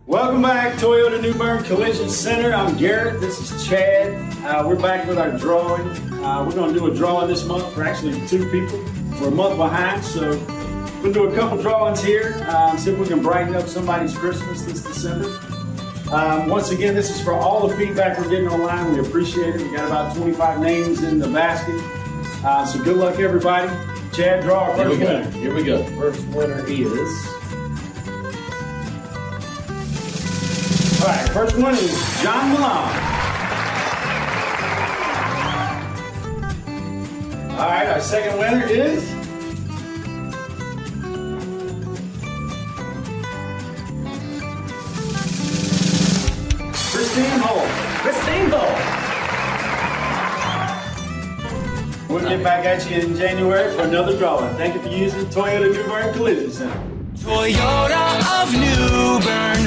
Welcome back, Toyota New Bern Collision Center. I'm Garrett, this is Chad. We're back with our drawing. We're gonna do a drawing this month for actually 2 people. We're a month behind, so we'll do a couple drawings here. See if we can brighten up somebody's Christmas this December. Once again, this is for all the feedback we're getting online. We appreciate it. We got about 25 names in the basket. So good luck, everybody. Chad, draw our first winner. Here we go. First winner is... All right, first one is John Milan. All right, our second winner is Christine Hull. Christine Hull. We'll get back at you in January for another drawing. Thank you for using Toyota New Bern Collision Center. Toyota of New Bern.